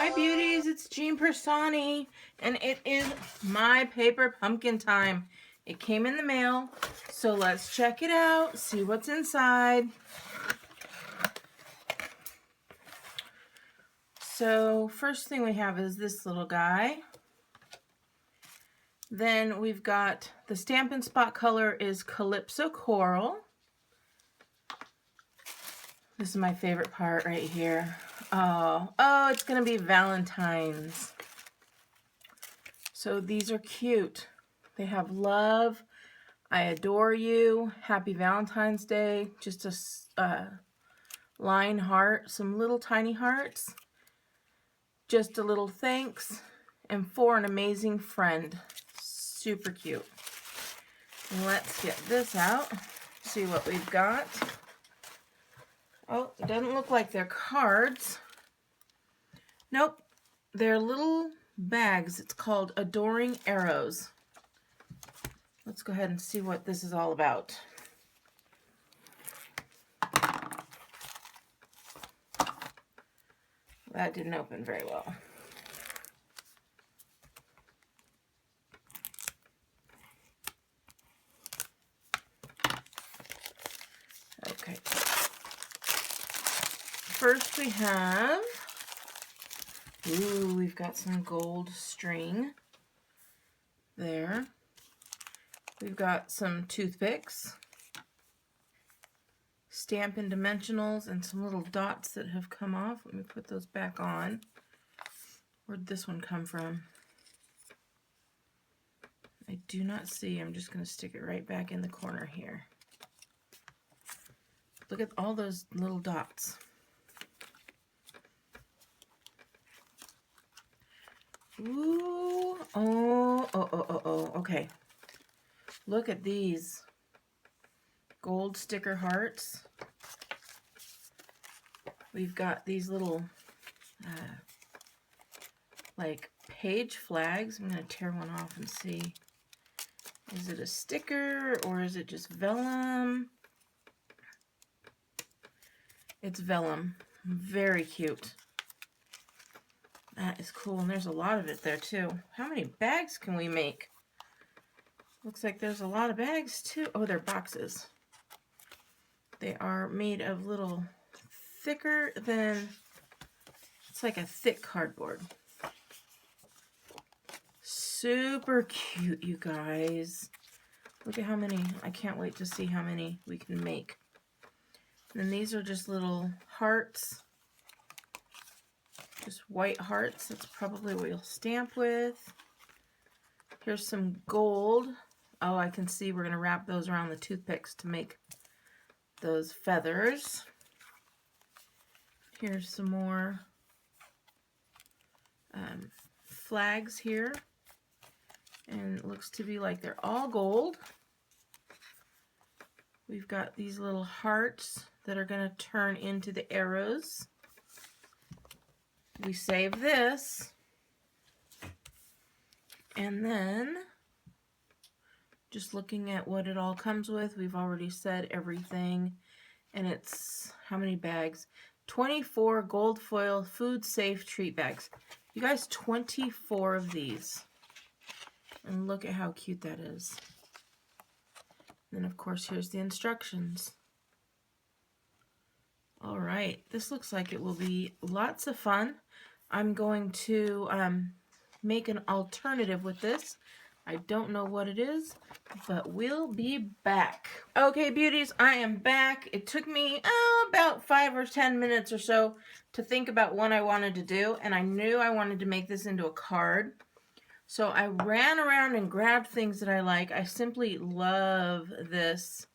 Hi beauties, it's Piersanti, and it is my paper pumpkin time. It came in the mail, so let's check it out, see what's inside. So first thing we have is this little guy. Then we've got the Stampin' spot color is Calypso Coral. This is my favorite part right here. Oh, it's gonna be Valentine's. So these are cute. They have love, I adore you, happy Valentine's Day, just a line heart, some little tiny hearts, just a little thanks, and for an amazing friend. Super cute. Let's get this out, see what we've got. Oh, it doesn't look like they're cards. Nope, they're little bags. It's called Adoring Arrows. Let's go ahead and see what this is all about. That didn't open very well. Okay. First we have, we've got some gold string there. We've got some toothpicks, Stampin' dimensionals, and some little dots that have come off. Let me put those back on. Where'd this one come from? I do not see. I'm just going to stick it right back in the corner here. Look at all those little dots. Ooh, okay. Look at these gold sticker hearts. We've got these little like page flags. I'm going to tear one off and see. Is it a sticker or is it just vellum? It's vellum. Very cute. That is cool, and there's a lot of it there too. How many bags can we make? Looks like there's a lot of bags too. Oh, they're boxes. They are made of little thicker than, it's like a thick cardboard. Super cute, you guys. Look at how many. I can't wait to see how many we can make. And then these are just little hearts. Just white hearts. That's probably what you'll stamp with. Here's some gold. Oh, I can see we're going to wrap those around the toothpicks to make those feathers. Here's some more flags here. And it looks to be like they're all gold. We've got these little hearts that are going to turn into the arrows. We save this. And then, just looking at what it all comes with, we've already said everything. And it's, how many bags? 24 gold foil food safe treat bags. You guys, 24 of these. And look at how cute that is. And of course, here's the instructions. All right, this looks like it will be lots of fun. I'm going to make an alternative with this. I don't know what it is, but we'll be back. Okay, beauties, I am back. It took me about 5 or 10 minutes or so to think about what I wanted to do, and I knew I wanted to make this into a card. So I ran around and grabbed things that I like. I simply love this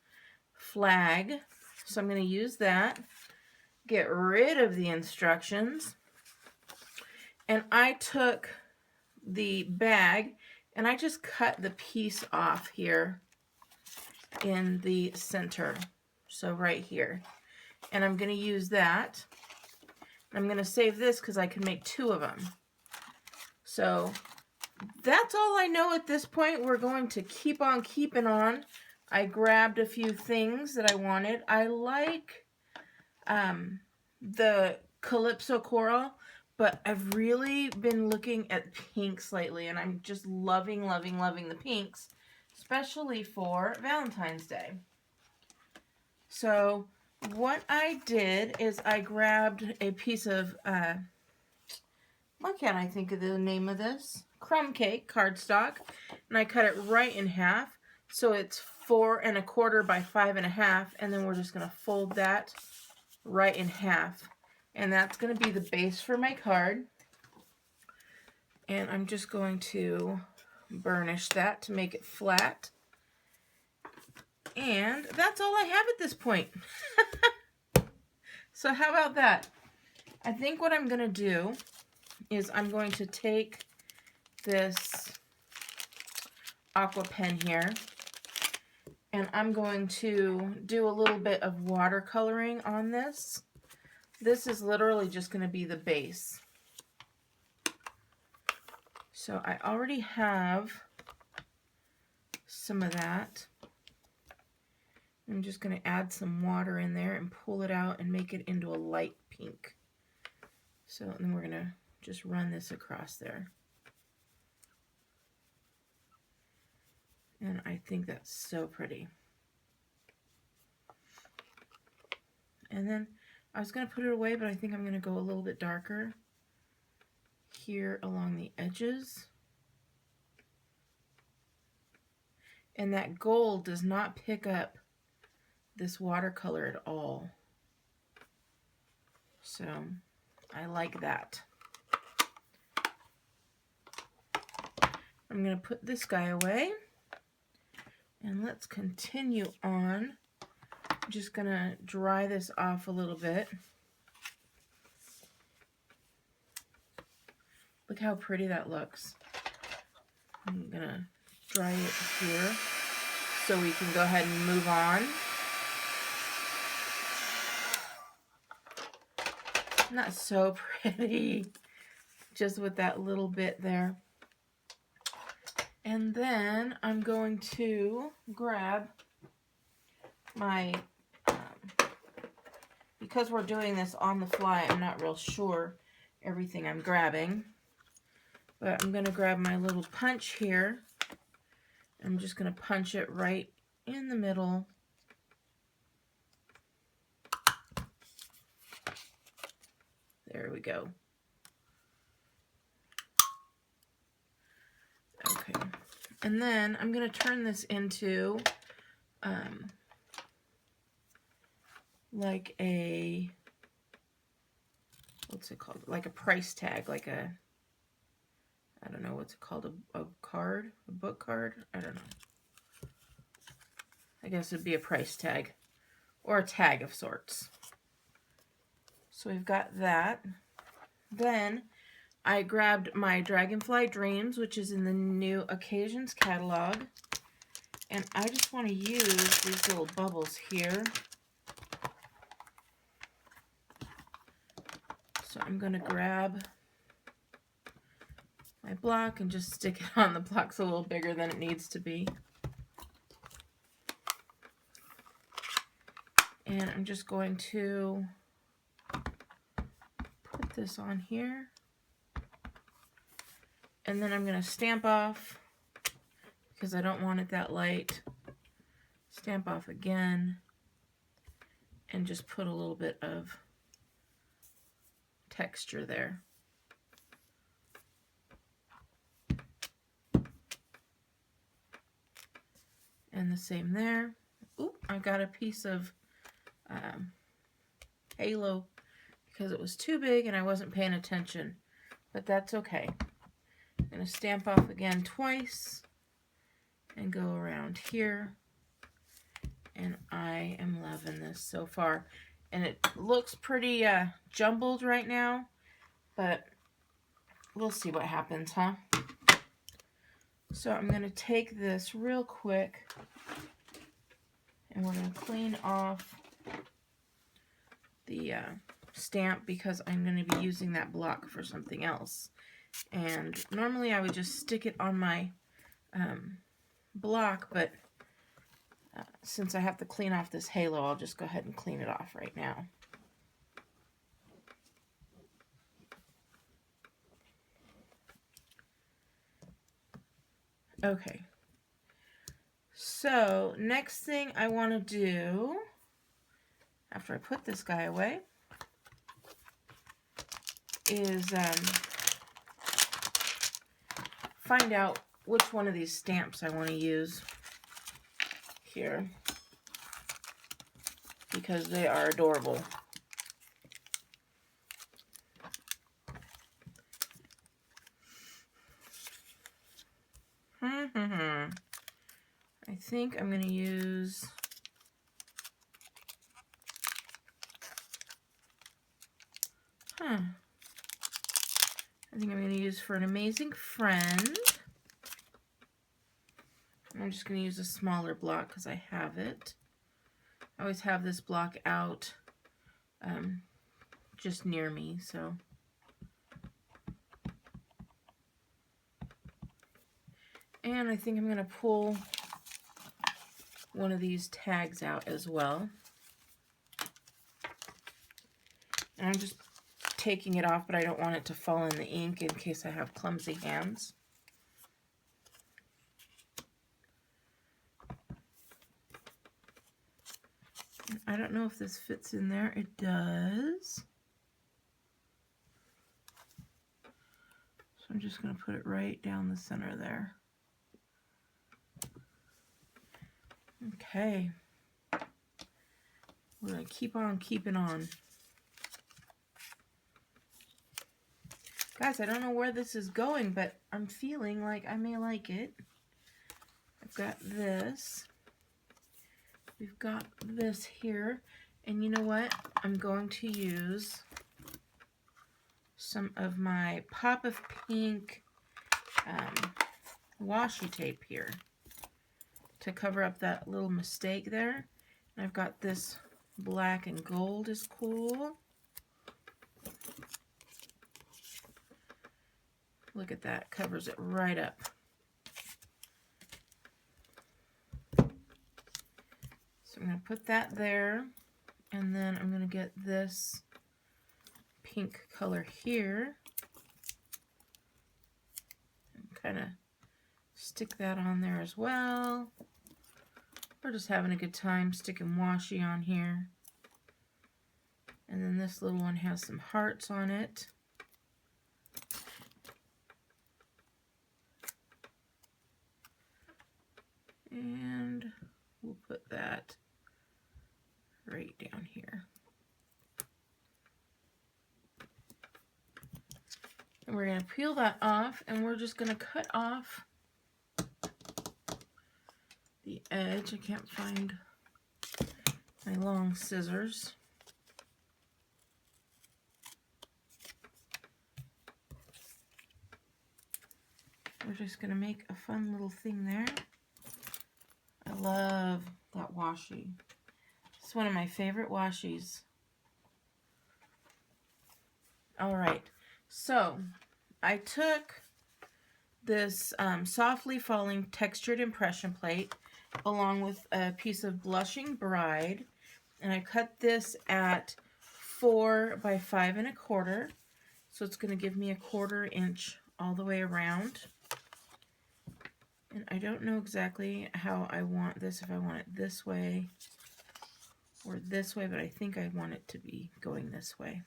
flag, so I'm going to use that. Get rid of the instructions. And I took the bag and I just cut the piece off here in the center. So right here. And I'm going to use that. I'm going to save this because I can make 2 of them. So that's all I know at this point. We're going to keep on keeping on. I grabbed a few things that I wanted. I like the Calypso Coral, But I've really been looking at pinks lately, and I'm just loving, loving, loving the pinks, especially for Valentine's Day. So what I did is I grabbed a piece of, why can't I think of the name of this? Crumb cake cardstock, and I cut it right in half. So it's 4 1/4 by 5 1/2, and then we're just going to fold that right in half. And that's going to be the base for my card. And I'm just going to burnish that to make it flat. And that's all I have at this point. So how about that? I think what I'm going to do is I'm going to take this aqua pen here, and I'm going to do a little bit of watercoloring on this. This is literally just going to be the base. So I already have some of that. I'm just going to add some water in there and pull it out and make it into a light pink. So then we're going to just run this across there. And I think that's so pretty. And then I was going to put it away, but I think I'm going to go a little bit darker here along the edges. And that gold does not pick up this watercolor at all. So I like that. I'm going to put this guy away. And let's continue on. I'm just going to dry this off a little bit. Look how pretty that looks. I'm going to dry it here so we can go ahead and move on. Isn't that so pretty? Just with that little bit there. And then I'm going to grab my, because we're doing this on the fly, I'm not real sure everything I'm grabbing. But I'm going to grab my little punch here. I'm just going to punch it right in the middle. There we go. Okay. And then I'm going to turn this into like a, what's it called? Like a price tag, like a, I don't know what's it called, a card, a book card? I don't know. I guess it'd be a price tag or a tag of sorts. So we've got that. Then I grabbed my Dragonfly Dreams, which is in the New Occasions catalog. And I just want to use these little bubbles here. So I'm going to grab my block and just stick it on. The block's a little bigger than it needs to be. And I'm just going to put this on here. And then I'm going to stamp off because I don't want it that light. Stamp off again and just put a little bit of texture there. And the same there. Oop, I got a piece of halo because it was too big and I wasn't paying attention, but that's okay. I'm going to stamp off again twice and go around here, and I am loving this so far. And it looks pretty jumbled right now, but we'll see what happens, huh? So I'm going to take this real quick and we're going to clean off the stamp because I'm going to be using that block for something else. And normally I would just stick it on my block, but since I have to clean off this halo, I'll just go ahead and clean it off right now. Okay. So next thing I want to do, after I put this guy away, is find out which one of these stamps I want to use here, because they are adorable. I think I'm going to use I think I'm going to use For an Amazing Friend. I'm just going to use a smaller block because I have it. I always have this block out just near me, so. And I think I'm going to pull one of these tags out as well. And I'm just taking it off, but I don't want it to fall in the ink in case I have clumsy hands. I don't know if this fits in there. It does. So I'm just going to put it right down the center there. Okay. We're going to keep on keeping on. Guys, I don't know where this is going, but I'm feeling like I may like it. I've got this. We've got this here. And you know what? I'm going to use some of my Pop of Pink washi tape here to cover up that little mistake there. And I've got this black and gold is cool. Look at that, covers it right up. So I'm going to put that there, and then I'm going to get this pink color here and kind of stick that on there as well. We're just having a good time sticking washi on here. And then this little one has some hearts on it. And we'll put that right down here. And we're going to peel that off, and we're just going to cut off the edge. I can't find my long scissors. We're just going to make a fun little thing there. I love that washi. It's one of my favorite washis. All right, so I took this softly falling textured impression plate along with a piece of Blushing Bride, and I cut this at 4 by 5 1/4, so it's going to give me a 1/4 inch all the way around. And I don't know exactly how I want this, if I want it this way or this way, but I think I want it to be going this way.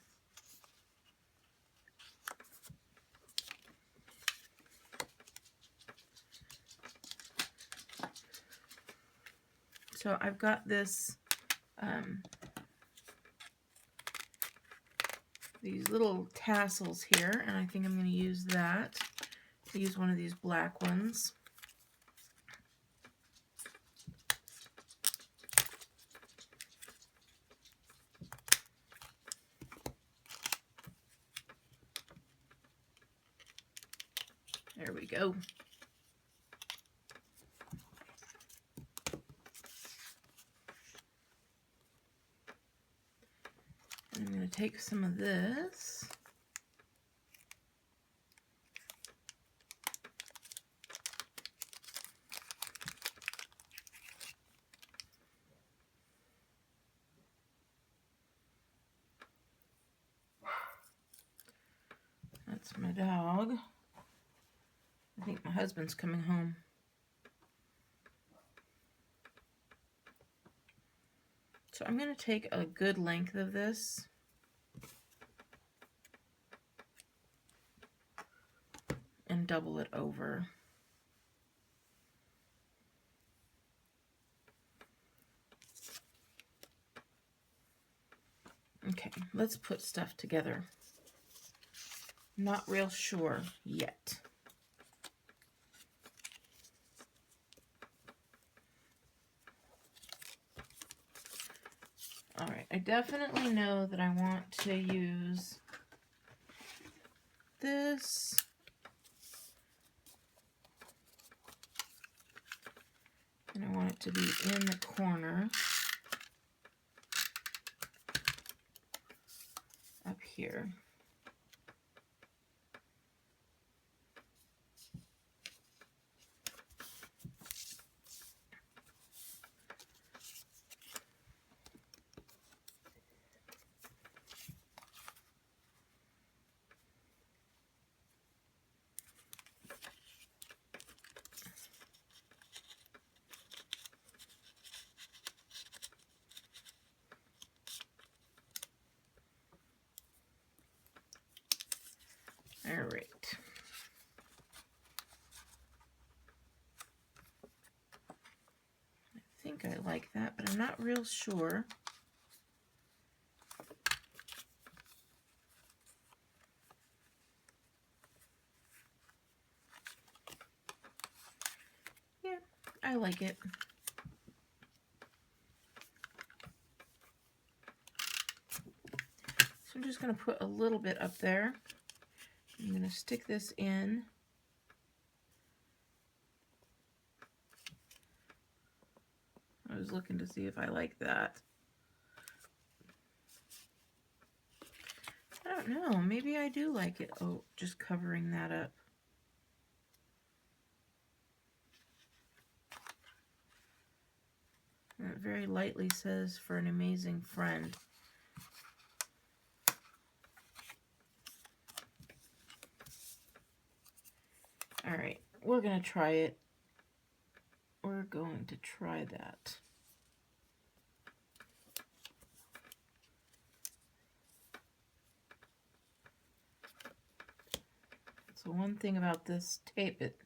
So I've got this, these little tassels here, and I think I'm going to use that. I'll use one of these black ones. There we go. And I'm going to take some of this. That's my dog. I think my husband's coming home. So I'm going to take a good length of this and double it over. Okay, let's put stuff together. Not real sure yet. All right, I definitely know that I want to use this. And I want it to be in the corner up here. All right. I think I like that, but I'm not real sure. Yeah, I like it. So I'm just going to put a little bit up there. I'm going to stick this in. I was looking to see if I like that. I don't know, maybe I do like it. Oh, just covering that up. And it very lightly says, for an amazing friend. All right, we're going to try it. We're going to try that. So one thing about this tape, it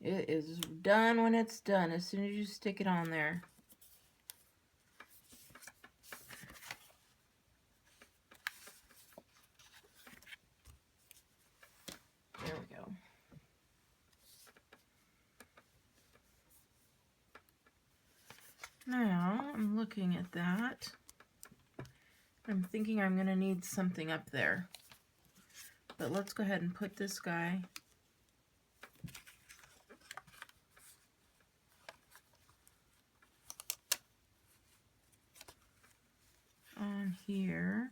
is done when it's done, as soon as you stick it on there. There we go. Now, I'm looking at that. I'm thinking I'm going to need something up there. But let's go ahead and put this guy on here.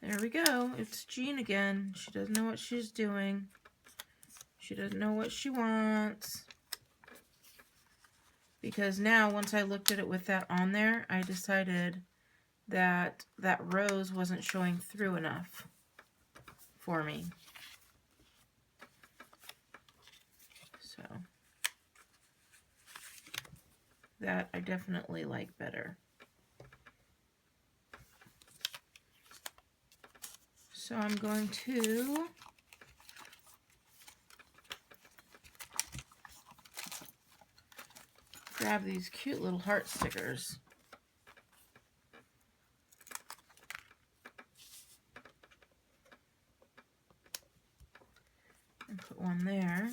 There we go. It's Jean again. She doesn't know what she's doing. She doesn't know what she wants. Because now, once I looked at it with that on there, I decided that that rose wasn't showing through enough for me. So, that I definitely like better. So I'm going to grab these cute little heart stickers. And put one there.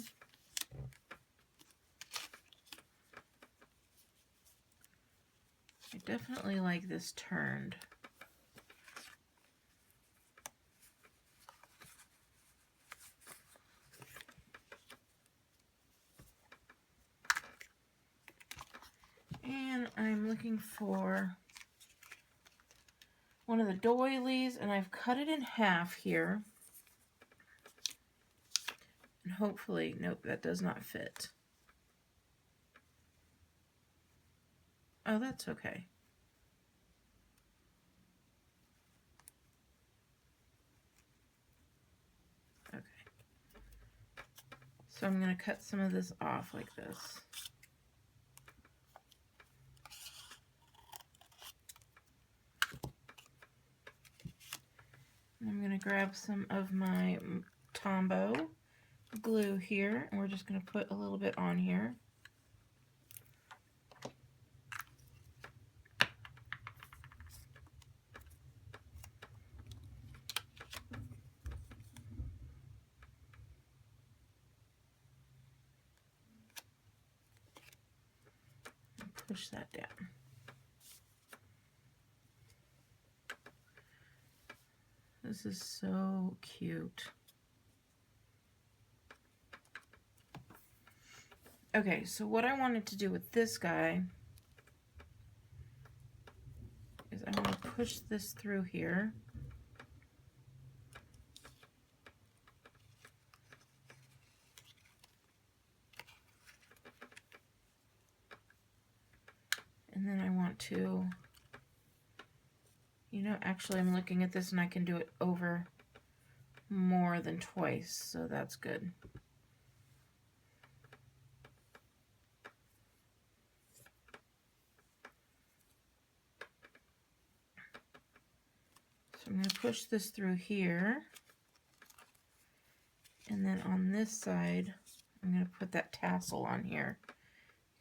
I definitely like this turned. And I'm looking for one of the doilies, and I've cut it in half here. And hopefully, nope, that does not fit. Oh, that's okay. Okay. So I'm going to cut some of this off like this. I'm going to grab some of my Tombow glue here, and we're just going to put a little bit on here. Push that down. This is so cute. Okay, so what I wanted to do with this guy is I want to push this through here. And then I want to, you know, actually I'm looking at this and I can do it over more than twice, so that's good. So I'm going to push this through here, and then on this side I'm going to put that tassel on here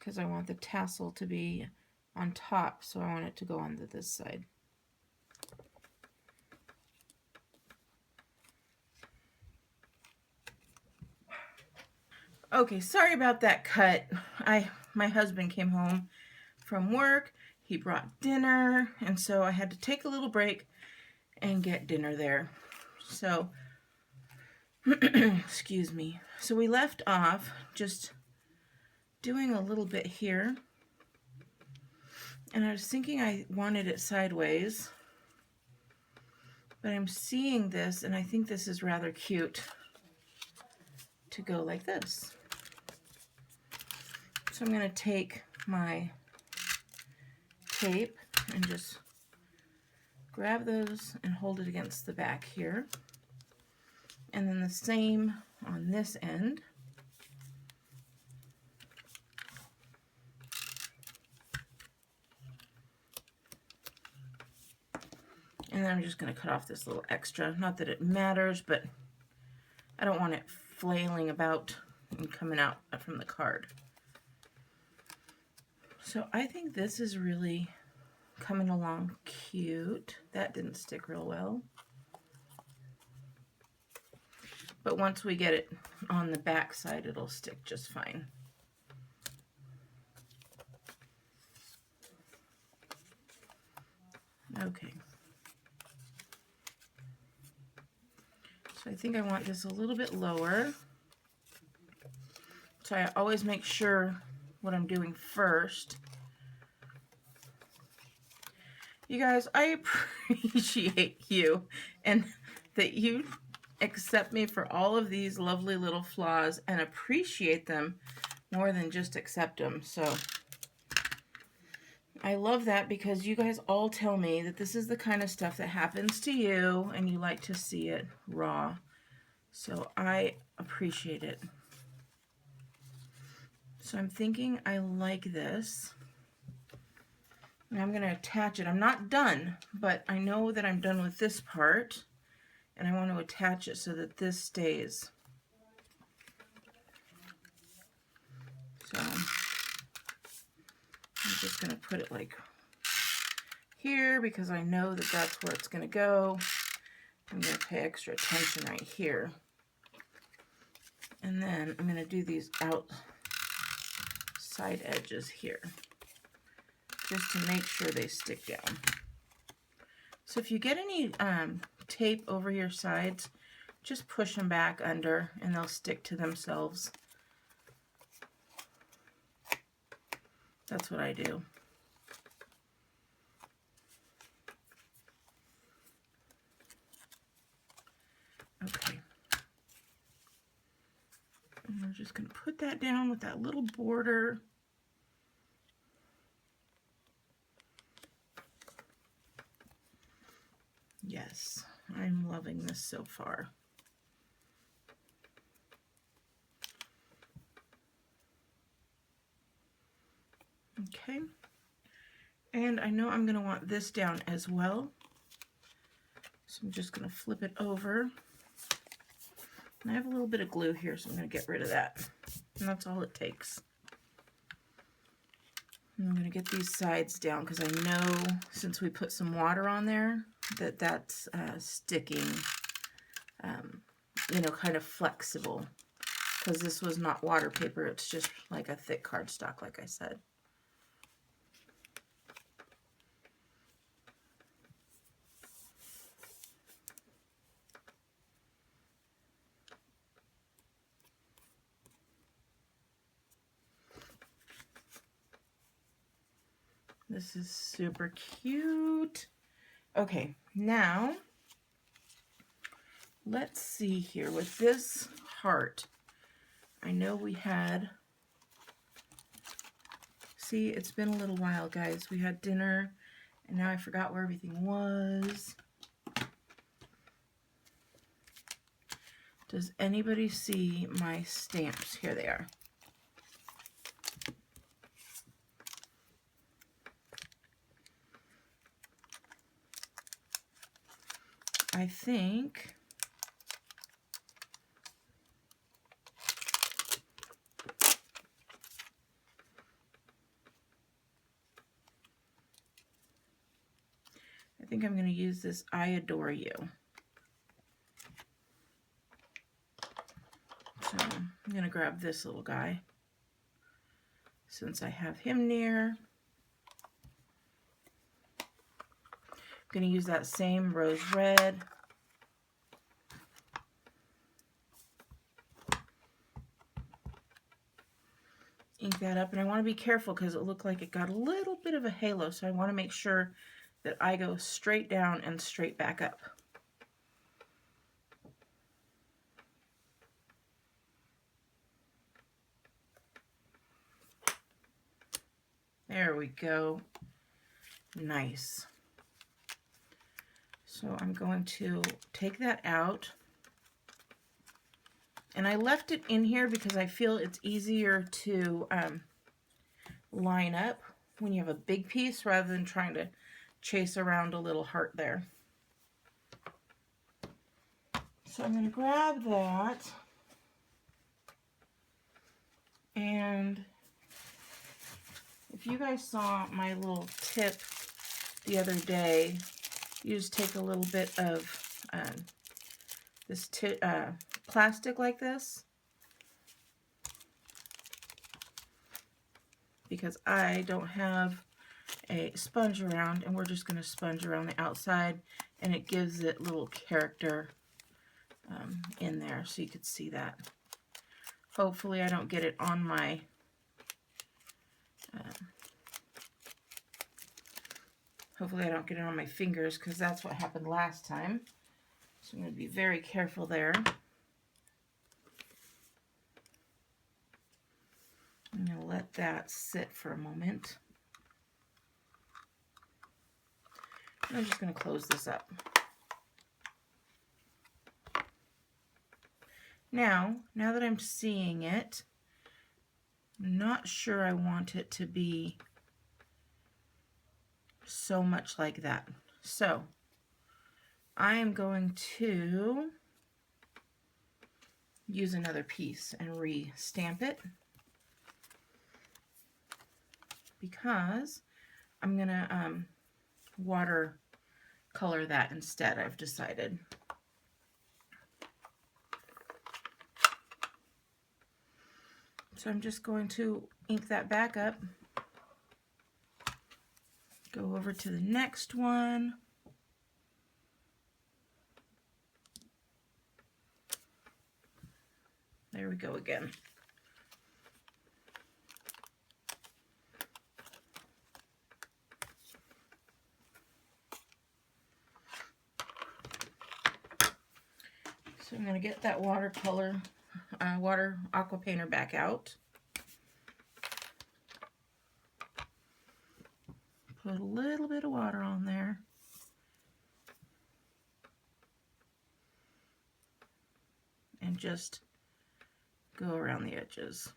because I want the tassel to be on top, so I want it to go onto this side. Okay, sorry about that cut. My husband came home from work. He brought dinner, and so I had to take a little break and get dinner there. So, excuse me. So we left off just doing a little bit here. And I was thinking I wanted it sideways, but I'm seeing this, and I think this is rather cute to go like this. So I'm going to take my tape and just grab those and hold it against the back here. And then the same on this end. And then I'm just going to cut off this little extra. Not that it matters, but I don't want it flailing about and coming out from the card. So I think this is really coming along cute. That didn't stick real well. But once we get it on the back side, it'll stick just fine. Okay. So I think I want this a little bit lower. So I always make sure what I'm doing first. You guys, I appreciate you and that you accept me for all of these lovely little flaws and appreciate them more than just accept them. So I love that because you guys all tell me that this is the kind of stuff that happens to you and you like to see it raw. So I appreciate it. So I'm thinking I like this. And I'm going to attach it. I'm not done, but I know that I'm done with this part. And I want to attach it so that this stays. So I'm just going to put it like here because I know that that's where it's going to go. I'm going to pay extra attention right here. And then I'm going to do these outside edges here just to make sure they stick down. So if you get any tape over your sides, just push them back under and they'll stick to themselves. That's what I do. Okay. And we're just going to put that down with that little border. Yes, I'm loving this so far. Okay. And I know I'm going to want this down as well. So I'm just going to flip it over. And I have a little bit of glue here, so I'm going to get rid of that. And that's all it takes. And I'm going to get these sides down because I know since we put some water on there that that's sticking, you know, kind of flexible. Because this was not water paper, it's just like a thick cardstock, like I said. This is super cute. Okay, now let's see here with this heart. I know we had, see, it's been a little while, guys. We had dinner, and now I forgot where everything was. Does anybody see my stamps? Here they are. I think I'm going to use this I Adore You. So I'm going to grab this little guy since I have him near. I'm going to use that same rose red. Ink that up, and I want to be careful because it looked like it got a little bit of a halo, so I want to make sure that I go straight down and straight back up. There we go. Nice. So I'm going to take that out. And I left it in here because I feel it's easier to line up when you have a big piece rather than trying to chase around a little heart there. So I'm going to grab that, and if you guys saw my little tip the other day, you just take a little bit of this plastic like this, because I don't have a sponge around, and we're just going to sponge around the outside, and it gives it little character in there, so you could see that. Hopefully I don't get it on my fingers, because that's what happened last time. So I'm going to be very careful there. I'm going to let that sit for a moment. I'm just going to close this up. Now that I'm seeing it, I'm not sure I want it to be so much like that. So I am going to use another piece and re-stamp it, because I'm going to watercolor that instead, I've decided. So I'm just going to ink that back up, go over to the next one. There we go again. So I'm going to get that watercolor, water aqua painter back out. Put a little bit of water on there. And just go around the edges.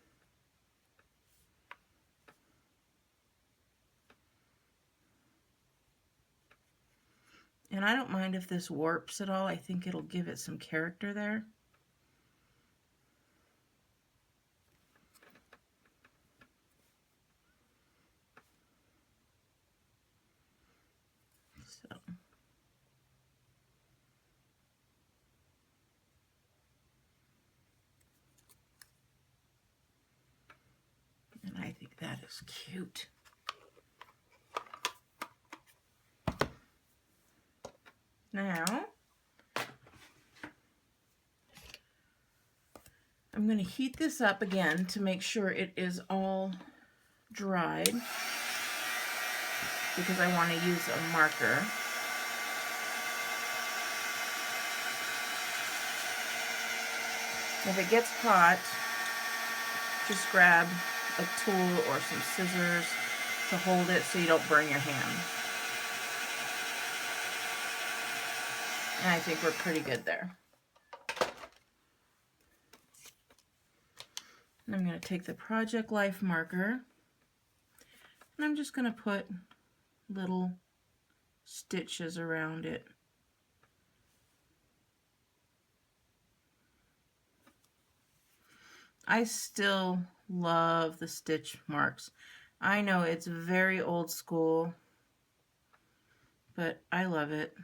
And I don't mind if this warps at all. I think it'll give it some character there. So. And I think that is cute. Now, I'm going to heat this up again to make sure it is all dried, because I want to use a marker. If it gets hot, just grab a tool or some scissors to hold it so you don't burn your hand. And I think we're pretty good there. And I'm going to take the Project Life marker, and I'm just going to put little stitches around it. I still love the stitch marks. I know it's very old school, but I love it.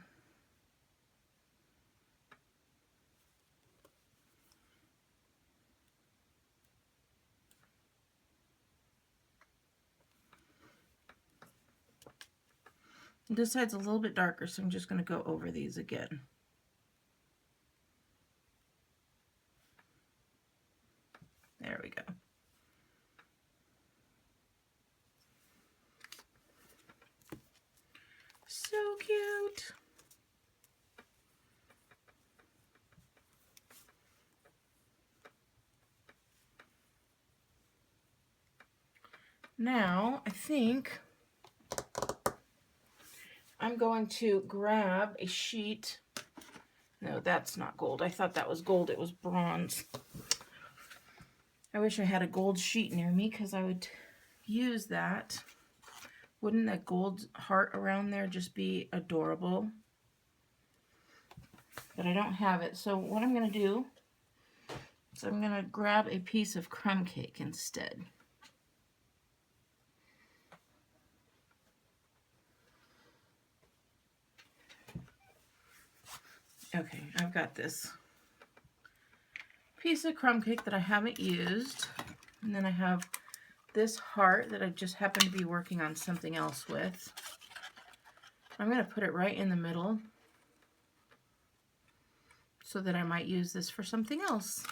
This side's a little bit darker, so I'm just going to go over these again. There we go. So cute. Now, I think I'm going to grab a sheet. No, that's not gold. I thought that was gold. It was bronze. I wish I had a gold sheet near me, because I would use that. Wouldn't that gold heart around there just be adorable? But I don't have it. So what I'm going to do is I'm going to grab a piece of crumb cake instead. Okay, I've got this piece of crumb cake that I haven't used, and then I have this heart that I just happen to be working on something else with. I'm going to put it right in the middle so that I might use this for something else.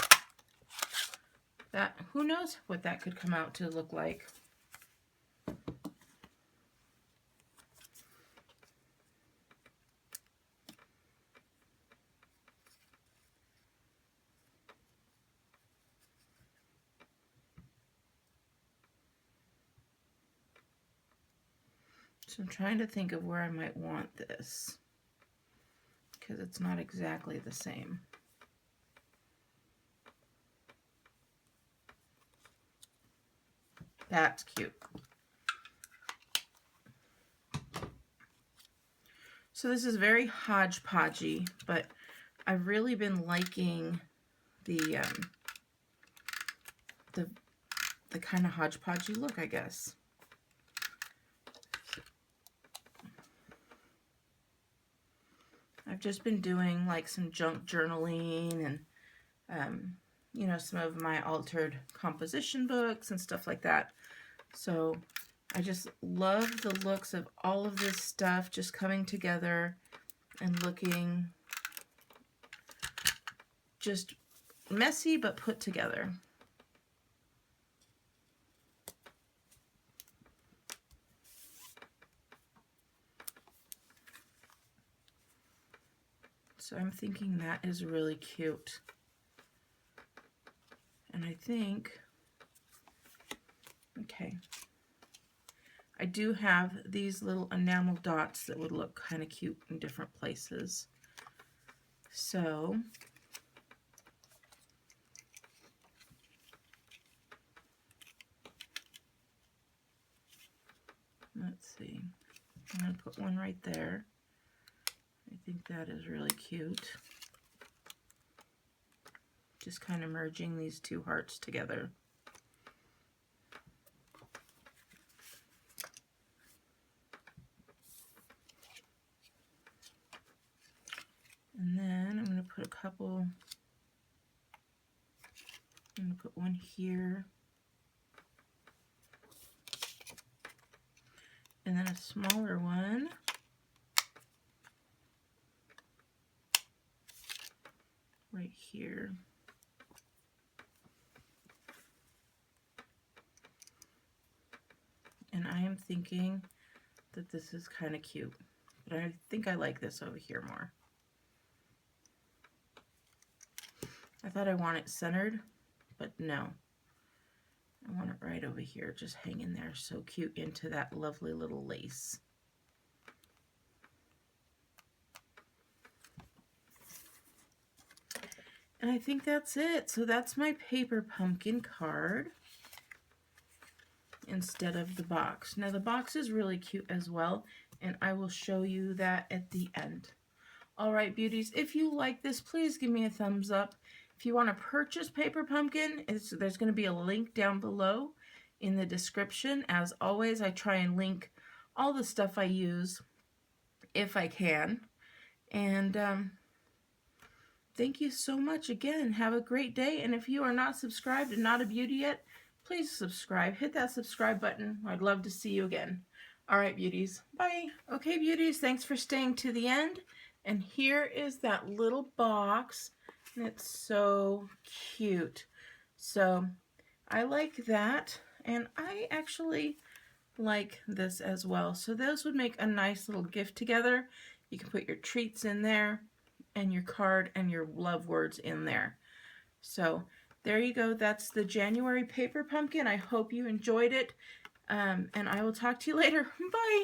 That, who knows what that could come out to look like. So I'm trying to think of where I might want this, because it's not exactly the same. That's cute. So this is very hodgepodgey, but I've really been liking the kind of hodgepodgey look, I guess. I've just been doing like some junk journaling and you know, some of my altered composition books and stuff like that. So I just love the looks of all of this stuff just coming together and looking just messy but put together. So I'm thinking that is really cute. And I think, okay, I do have these little enamel dots that would look kind of cute in different places. So let's see. I'm going to put one right there. I think that is really cute. Just kind of merging these two hearts together. And then I'm going to put a couple, I'm going to put one here. And then a smaller one. Right here. And I am thinking that this is kind of cute, but I think I like this over here more. I thought I want it centered, but no. I want it right over here, just hanging there, so cute into that lovely little lace. And I think that's it. So that's my paper pumpkin card instead of the box. Now the box is really cute as well, and I will show you that at the end. All right, beauties, if you like this, please give me a thumbs up. If you want to purchase Paper Pumpkin, there's going to be a link down below in the description. As always, I try and link all the stuff I use if I can. And thank you so much again. Have a great day. And if you are not subscribed and not a beauty yet, please subscribe. Hit that subscribe button. I'd love to see you again. All right, beauties. Bye. Okay, beauties, thanks for staying to the end. And here is that little box. And it's so cute. So I like that. And I actually like this as well. So those would make a nice little gift together. You can put your treats in there and your card and your love words in there. So there you go. That's the January Paper Pumpkin. I hope you enjoyed it. And I will talk to you later. Bye.